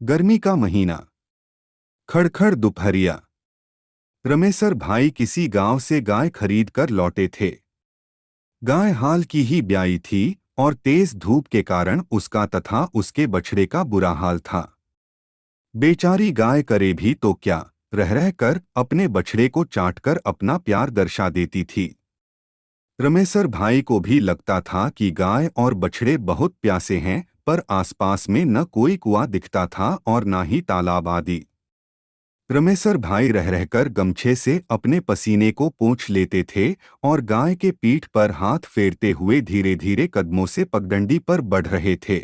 गर्मी का महीना। खड़खड़ दोपहरिया। रमेसर भाई किसी गांव से गाय खरीद कर लौटे थे। गाय हाल की ही ब्याई थी और तेज धूप के कारण उसका तथा उसके बछड़े का बुरा हाल था। बेचारी गाय करे भी तो क्या, रह रह कर अपने बछड़े को चाटकर अपना प्यार दर्शा देती थी। रमेसर भाई को भी लगता था कि गाय और बछड़े बहुत प्यासे हैं, पर आसपास में न कोई कुआं दिखता था और न ही तालाब आदि। रमेसर भाई रह रहकर गमछे से अपने पसीने को पोंछ लेते थे और गाय के पीठ पर हाथ फेरते हुए धीरे धीरे कदमों से पगडंडी पर बढ़ रहे थे।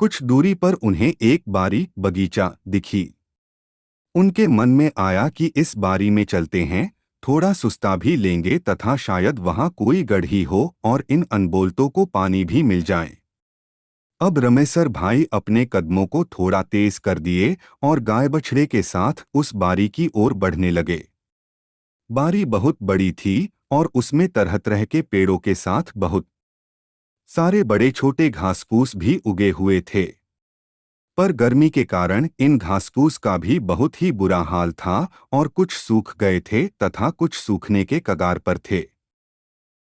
कुछ दूरी पर उन्हें एक बारी बगीचा दिखी। उनके मन में आया कि इस बारी में चलते हैं, थोड़ा सुस्ता भी लेंगे तथा शायद वहां कोई गड्ढी हो और इन अनबोलतों को पानी भी मिल जाए। अब रमेसर भाई अपने कदमों को थोड़ा तेज कर दिए और गाय बछड़े के साथ उस बारी की ओर बढ़ने लगे। बारी बहुत बड़ी थी और उसमें तरह तरह के पेड़ों के साथ बहुत सारे बड़े छोटे घासफूस भी उगे हुए थे। पर गर्मी के कारण इन घासफूस का भी बहुत ही बुरा हाल था और कुछ सूख गए थे तथा कुछ सूखने के कगार पर थे।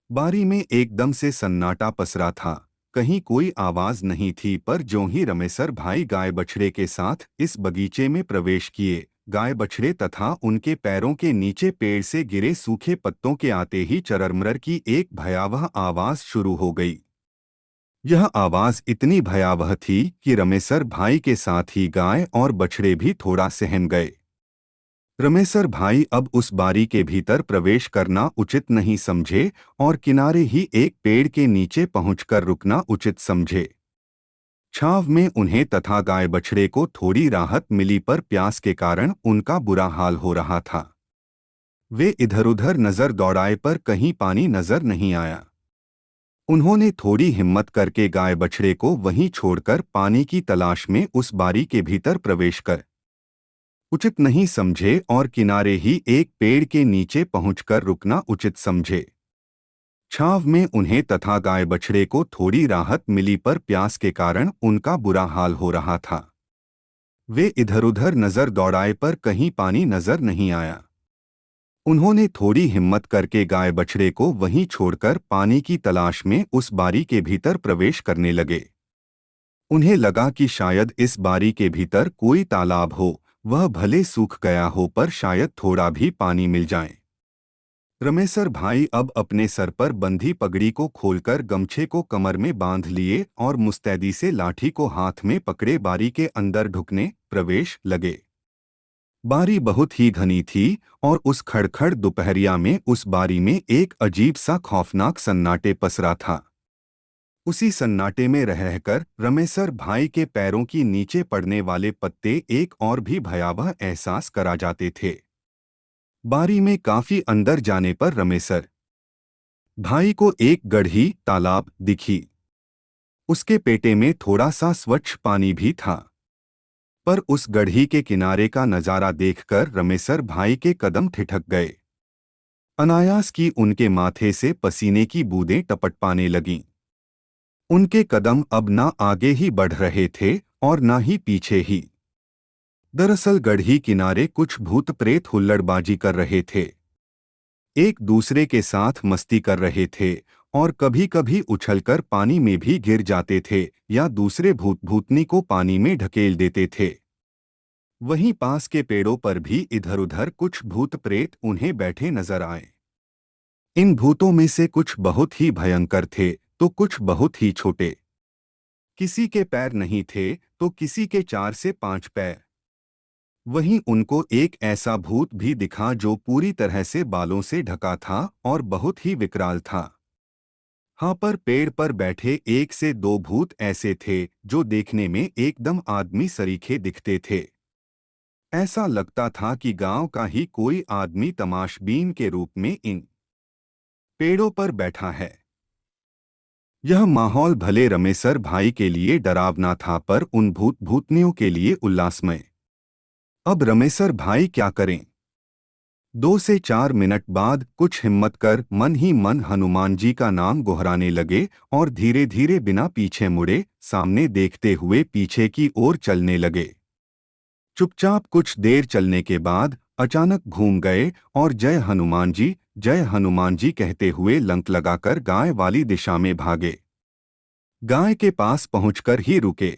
बारी में एकदम से सन्नाटा पसरा था। कहीं कोई आवाज नहीं थी, पर ज्यों ही रमेसर भाई गाय बछड़े के साथ इस बगीचे में प्रवेश किए, गाय बछड़े तथा उनके पैरों के नीचे पेड़ से गिरे सूखे पत्तों के आते ही चरमरर की एक भयावह आवाज शुरू हो गई। यह आवाज इतनी भयावह थी कि रमेसर भाई के साथ ही गाय और बछड़े भी थोड़ा सहम गए। रमेसर भाई अब उस बारी के भीतर प्रवेश करना उचित नहीं समझे और किनारे ही एक पेड़ के नीचे पहुंचकर रुकना उचित समझे। छांव में उन्हें तथा गाय बछड़े को थोड़ी राहत मिली, पर प्यास के कारण उनका बुरा हाल हो रहा था। वे इधर-उधर नजर दौड़ाए पर कहीं पानी नजर नहीं आया। उन्होंने थोड़ी हिम्मत करके गाय बछड़े को वहीं छोड़कर पानी की तलाश में उस बारी के भीतर प्रवेश कर उचित नहीं समझे और किनारे ही एक पेड़ के नीचे पहुंचकर रुकना उचित समझे। छांव में उन्हें तथा गाय बछड़े को थोड़ी राहत मिली, पर प्यास के कारण उनका बुरा हाल हो रहा था। वे इधर-उधर नजर दौड़ाए पर कहीं पानी नजर नहीं आया। उन्होंने थोड़ी हिम्मत करके गाय बछड़े को वहीं छोड़कर पानी की तलाश में उस बारी के भीतर प्रवेश करने लगे। उन्हें लगा कि शायद इस बारी के भीतर कोई तालाब हो, वह भले सूख गया हो पर शायद थोड़ा भी पानी मिल जाए। रमेसर भाई अब अपने सर पर बंधी पगड़ी को खोलकर गमछे को कमर में बांध लिए और मुस्तैदी से लाठी को हाथ में पकड़े बारी के अंदर ढुकने प्रवेश लगे। बारी बहुत ही घनी थी और उस खड़खड़ दोपहरिया में उस बारी में एक अजीब सा खौफनाक सन्नाटे पसरा था। उसी सन्नाटे में रह रहकर रमेसर भाई के पैरों की नीचे पड़ने वाले पत्ते एक और भी भयावह एहसास करा जाते थे। बारी में काफी अंदर जाने पर रमेसर भाई को एक गड्ढी तालाब दिखी। उसके पेटे में थोड़ा सा स्वच्छ पानी भी था, पर उस गड्ढी के किनारे का नजारा देखकर रमेसर भाई के कदम ठिठक गए। अनायास की उनके माथे से पसीने की बूंदें टपट पाने लगीं। उनके कदम अब ना आगे ही बढ़ रहे थे और ना ही पीछे ही। दरअसल गड्ढी किनारे कुछ भूत प्रेत हुल्लड़बाजी कर रहे थे, एक दूसरे के साथ मस्ती कर रहे थे और कभी कभी उछलकर पानी में भी गिर जाते थे या दूसरे भूत भूतनी को पानी में ढकेल देते थे। वहीं पास के पेड़ों पर भी इधर उधर कुछ भूत प्रेत उन्हें बैठे नजर आए। इन भूतों में से कुछ बहुत ही भयंकर थे तो कुछ बहुत ही छोटे। किसी के पैर नहीं थे तो किसी के 4 से 5 पैर। वहीं उनको एक ऐसा भूत भी दिखा जो पूरी तरह से बालों से ढका था और बहुत ही विकराल था। हाँ, पर पेड़ पर बैठे 1 से 2 भूत ऐसे थे जो देखने में एकदम आदमी सरीखे दिखते थे। ऐसा लगता था कि गांव का ही कोई आदमी तमाशबीन के रूप में इन पेड़ों पर बैठा है। यह माहौल भले रमेसर भाई के लिए डरावना था, पर उन भूत भूतनियों के लिए उल्लासमय। अब रमेसर भाई क्या करें? 2 से 4 मिनट बाद कुछ हिम्मत कर मन ही मन हनुमान जी का नाम दोहराने लगे और धीरे धीरे बिना पीछे मुड़े सामने देखते हुए पीछे की ओर चलने लगे। चुपचाप कुछ देर चलने के बाद अचानक घूम गए और जय हनुमान जी कहते हुए लंक लगाकर गाय वाली दिशा में भागे। गाय के पास पहुंचकर ही रुके।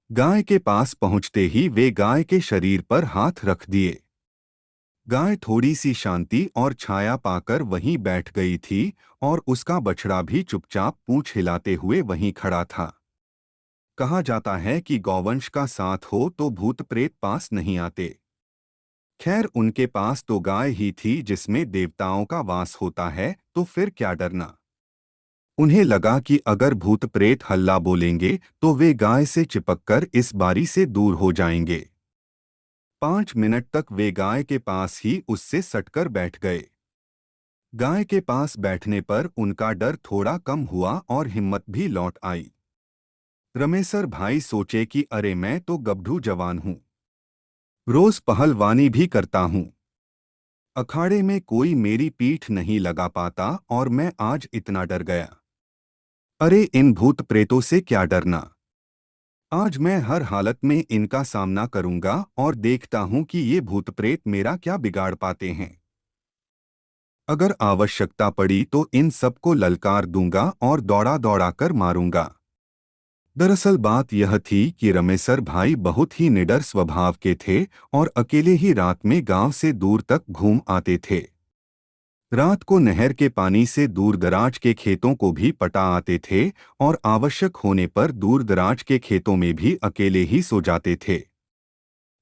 गाय के पास पहुंचते ही वे गाय के शरीर पर हाथ रख दिए। गाय थोड़ी सी शांति और छाया पाकर वहीं बैठ गई थी और उसका बछड़ा भी चुपचाप पूंछ हिलाते हुए वहीं खड़ा था। कहा जाता है कि गौवंश का साथ हो तो भूत प्रेत पास नहीं आते। खैर उनके पास तो गाय ही थी जिसमें देवताओं का वास होता है, तो फिर क्या डरना। उन्हें लगा कि अगर भूत प्रेत हल्ला बोलेंगे तो वे गाय से चिपककर इस बारी से दूर हो जाएंगे। 5 मिनट तक वे गाय के पास ही उससे सटकर बैठ गए। गाय के पास बैठने पर उनका डर थोड़ा कम हुआ और हिम्मत भी लौट आई। रमेसर भाई सोचे कि अरे मैं तो गबड़ू जवान हूं, रोज पहलवानी भी करता हूं, अखाड़े में कोई मेरी पीठ नहीं लगा पाता और मैं आज इतना डर गया। अरे इन भूत प्रेतों से क्या डरना। आज मैं हर हालत में इनका सामना करूंगा और देखता हूं कि ये भूत प्रेत मेरा क्या बिगाड़ पाते हैं। अगर आवश्यकता पड़ी तो इन सबको ललकार दूंगा और दौड़ा दौड़ा कर मारूंगा। दरअसल बात यह थी कि रमेसर भाई बहुत ही निडर स्वभाव के थे और अकेले ही रात में गांव से दूर तक घूम आते थे। रात को नहर के पानी से दूर दराज के खेतों को भी पटा आते थे और आवश्यक होने पर दूर दराज के खेतों में भी अकेले ही सो जाते थे।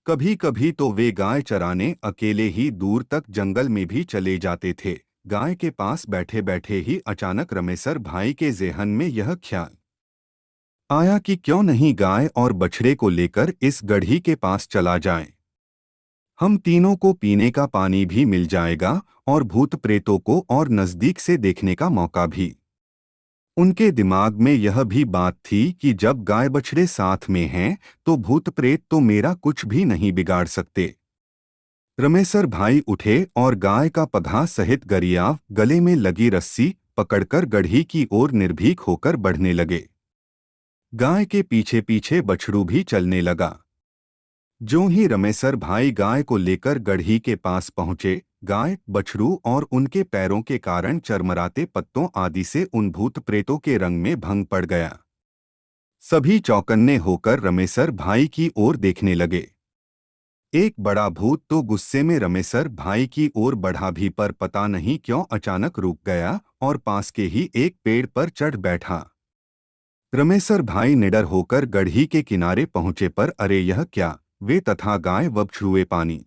कभी कभी तो वे गाय चराने अकेले ही दूर तक जंगल में भी चले जाते थे। गाय के पास बैठे बैठे ही अचानक रमेसर भाई के जेहन में यह ख्याल आया कि क्यों नहीं गाय और बछड़े को लेकर इस गढ़ी के पास चला जाए। हम तीनों को पीने का पानी भी मिल जाएगा और भूत प्रेतों को और नजदीक से देखने का मौका भी। उनके दिमाग में यह भी बात थी कि जब गाय बछड़े साथ में हैं तो भूत प्रेत तो मेरा कुछ भी नहीं बिगाड़ सकते। रमेसर भाई उठे और गाय का पगहा सहित गरियाव गले में लगी रस्सी पकड़कर गढ़ी की ओर निर्भीक होकर बढ़ने लगे। गाय के पीछे पीछे बछड़ू भी चलने लगा। ज्यों ही रमेसर भाई गाय को लेकर गढ़ी के पास पहुंचे, गाय, बछड़ू और उनके पैरों के कारण चरमराते पत्तों आदि से उन भूत प्रेतों के रंग में भंग पड़ गया। सभी चौकन्ने होकर रमेसर भाई की ओर देखने लगे। एक बड़ा भूत तो गुस्से में रमेसर भाई की ओर बढ़ा भी, पर पता नहीं क्यों अचानक रुक गया और पास के ही एक पेड़ पर चढ़ बैठा। रमेसर भाई निडर होकर गढ़ी के किनारे पहुंचे, पर अरे यह क्या, वे तथा गाय व बछड़ुए पानी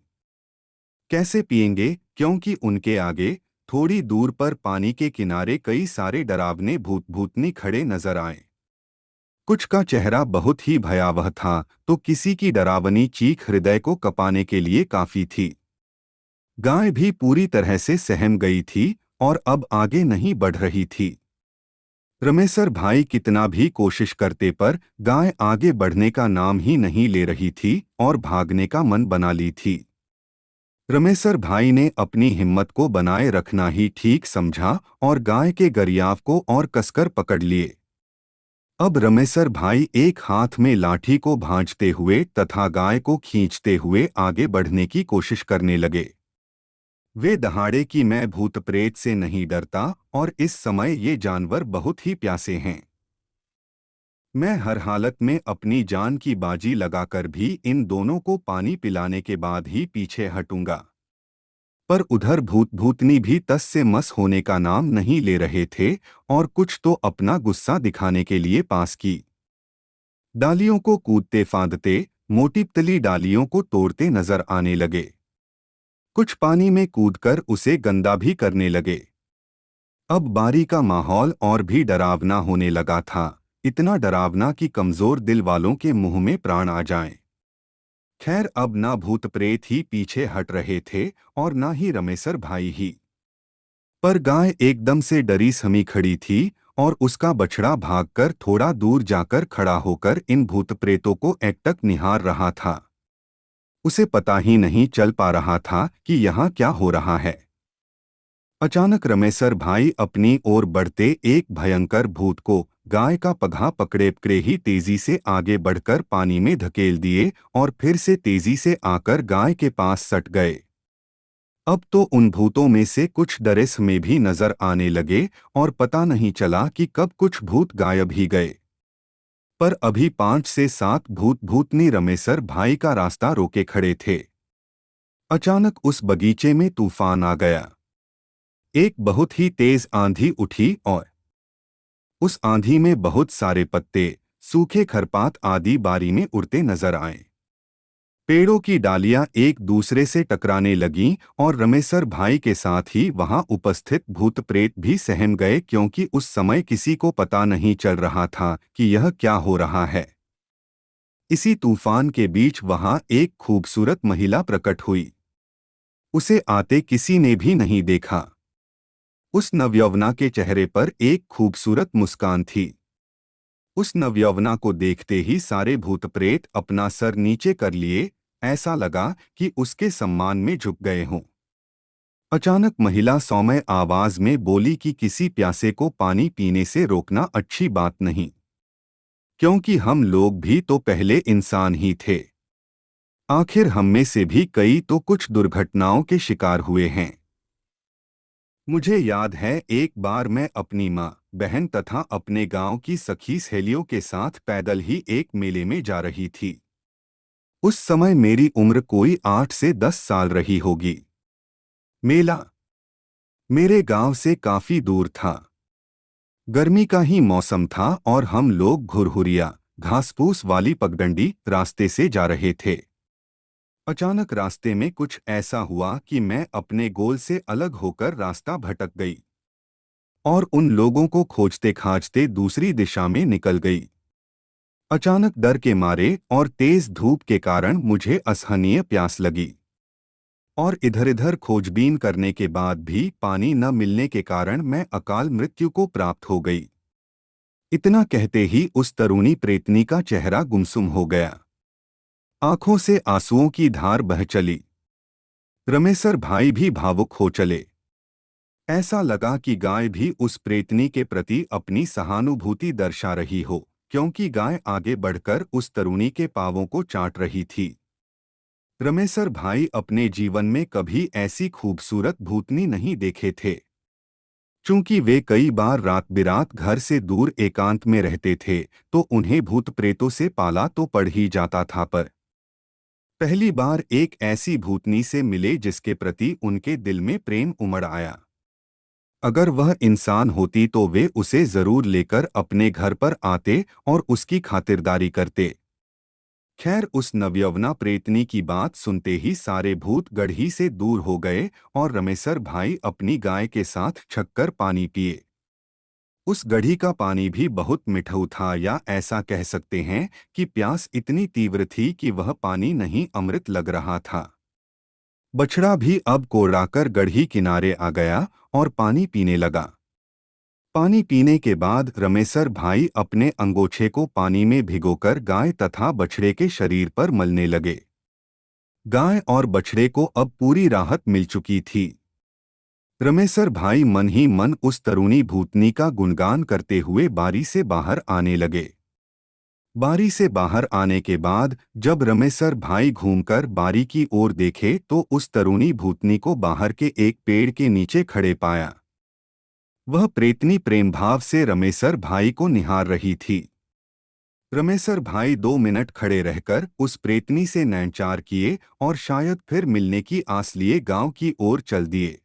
कैसे पिएंगे, क्योंकि उनके आगे थोड़ी दूर पर पानी के किनारे कई सारे डरावने भूत भूतनी खड़े नजर आए। कुछ का चेहरा बहुत ही भयावह था तो किसी की डरावनी चीख हृदय को कपाने के लिए काफी थी। गाय भी पूरी तरह से सहम गई थी और अब आगे नहीं बढ़ रही थी। रमेसर भाई कितना भी कोशिश करते पर गाय आगे बढ़ने का नाम ही नहीं ले रही थी और भागने का मन बना ली थी। रमेसर भाई ने अपनी हिम्मत को बनाए रखना ही ठीक समझा और गाय के गरियाव को और कसकर पकड़ लिए। अब रमेसर भाई एक हाथ में लाठी को भांजते हुए तथा गाय को खींचते हुए आगे बढ़ने की कोशिश करने लगे। वे दहाड़े कि मैं भूत प्रेत से नहीं डरता और इस समय ये जानवर बहुत ही प्यासे हैं। मैं हर हालत में अपनी जान की बाजी लगाकर भी इन दोनों को पानी पिलाने के बाद ही पीछे हटूंगा। पर उधर भूत भूतनी भी तस से मस होने का नाम नहीं ले रहे थे और कुछ तो अपना गुस्सा दिखाने के लिए पास की डालियों को कूदते फांदते मोटी पतली डालियों को तोड़ते नजर आने लगे। कुछ पानी में कूदकर उसे गंदा भी करने लगे। अब बारी का माहौल और भी डरावना होने लगा था, इतना डरावना कि कमजोर दिल वालों के मुंह में प्राण आ जाएं। खैर अब ना भूत प्रेत ही पीछे हट रहे थे और ना ही रमेसर भाई ही, पर गाय एकदम से डरी समी खड़ी थी और उसका बछड़ा भागकर थोड़ा दूर जाकर खड़ा होकर इन भूत प्रेतों को एकटक निहार रहा था। उसे पता ही नहीं चल पा रहा था कि यहाँ क्या हो रहा है। अचानक रमेसर भाई अपनी ओर बढ़ते एक भयंकर भूत को गाय का पगहा पकड़े ही तेजी से आगे बढ़कर पानी में धकेल दिए और फिर से तेजी से आकर गाय के पास सट गए। अब तो उन भूतों में से कुछ डरेस में भी नजर आने लगे और पता नहीं चला कि कब कुछ भूत गायब ही गए। पर अभी 5 से 7 भूतनी रमेसर भाई का रास्ता रोके खड़े थे। अचानक उस बगीचे में तूफान आ गया। एक बहुत ही तेज आंधी उठी और उस आंधी में बहुत सारे पत्ते, सूखे खरपात आदि बारी में उड़ते नजर आए। पेड़ों की डालियां एक दूसरे से टकराने लगीं और रमेसर भाई के साथ ही वहां उपस्थित भूत प्रेत भी सहम गए, क्योंकि उस समय किसी को पता नहीं चल रहा था कि यह क्या हो रहा है। इसी तूफान के बीच वहां एक खूबसूरत महिला प्रकट हुई। उसे आते किसी ने भी नहीं देखा। उस नवयौवना के चेहरे पर एक खूबसूरत मुस्कान थी। उस नवयौवना को देखते ही सारे भूत प्रेत अपना सर नीचे कर लिए, ऐसा लगा कि उसके सम्मान में झुक गए हों। अचानक महिला सौम्य आवाज में बोली कि किसी प्यासे को पानी पीने से रोकना अच्छी बात नहीं, क्योंकि हम लोग भी तो पहले इंसान ही थे। आखिर हम में से भी कई तो कुछ दुर्घटनाओं के शिकार हुए हैं। मुझे याद है एक बार मैं अपनी माँ, बहन तथा अपने गांव की सखी सहेलियों के साथ पैदल ही एक मेले में जा रही थी। उस समय मेरी उम्र कोई 8 से 10 साल रही होगी। मेला मेरे गांव से काफी दूर था। गर्मी का ही मौसम था और हम लोग घुरहुरिया घासपूस वाली पगडंडी रास्ते से जा रहे थे। अचानक रास्ते में कुछ ऐसा हुआ कि मैं अपने गोल से अलग होकर रास्ता भटक गई और उन लोगों को खोजते खाजते दूसरी दिशा में निकल गई। अचानक डर के मारे और तेज धूप के कारण मुझे असहनीय प्यास लगी और इधर-इधर खोजबीन करने के बाद भी पानी न मिलने के कारण मैं अकाल मृत्यु को प्राप्त हो गई। इतना कहते ही उस तरुणी प्रेतनी का चेहरा गुमसुम हो गया। आंखों से आंसुओं की धार बह चली। रमेसर भाई भी भावुक हो चले। ऐसा लगा कि गाय भी उस प्रेतनी के प्रति अपनी सहानुभूति दर्शा रही हो, क्योंकि गाय आगे बढ़कर उस तरुणी के पांवों को चाट रही थी। रमेसर भाई अपने जीवन में कभी ऐसी खूबसूरत भूतनी नहीं देखे थे। चूंकि वे कई बार रात बिरात घर से दूर एकांत में रहते थे, तो उन्हें भूत प्रेतों से पाला तो पड़ ही जाता था, पर पहली बार एक ऐसी भूतनी से मिले जिसके प्रति उनके दिल में प्रेम उमड़ आया। अगर वह इंसान होती तो वे उसे जरूर लेकर अपने घर पर आते और उसकी खातिरदारी करते। खैर, उस नवयौवना प्रेतनी की बात सुनते ही सारे भूत गढ़ी से दूर हो गए और रमेसर भाई अपनी गाय के साथ छककर पानी पिए। उस गढ़ी का पानी भी बहुत मिठा था, या ऐसा कह सकते हैं कि प्यास इतनी तीव्र थी कि वह पानी नहीं अमृत लग रहा था। बछड़ा भी अब कोड़ाकर गढ़ी किनारे आ गया और पानी पीने लगा। पानी पीने के बाद रमेसर भाई अपने अंगोछे को पानी में भिगोकर गाय तथा बछड़े के शरीर पर मलने लगे। गाय और बछड़े को अब पूरी राहत मिल चुकी थी। रमेसर भाई मन ही मन उस तरुणी भूतनी का गुणगान करते हुए बारी से बाहर आने लगे। बारी से बाहर आने के बाद जब रमेसर भाई घूमकर बारी की ओर देखे तो उस तरुणी भूतनी को बाहर के एक पेड़ के नीचे खड़े पाया। वह प्रेतनी प्रेमभाव से रमेसर भाई को निहार रही थी। रमेसर भाई 2 मिनट खड़े रहकर उस प्रेतनी से नैनचार किए और शायद फिर मिलने की आस लिए गांव की ओर चल दिए।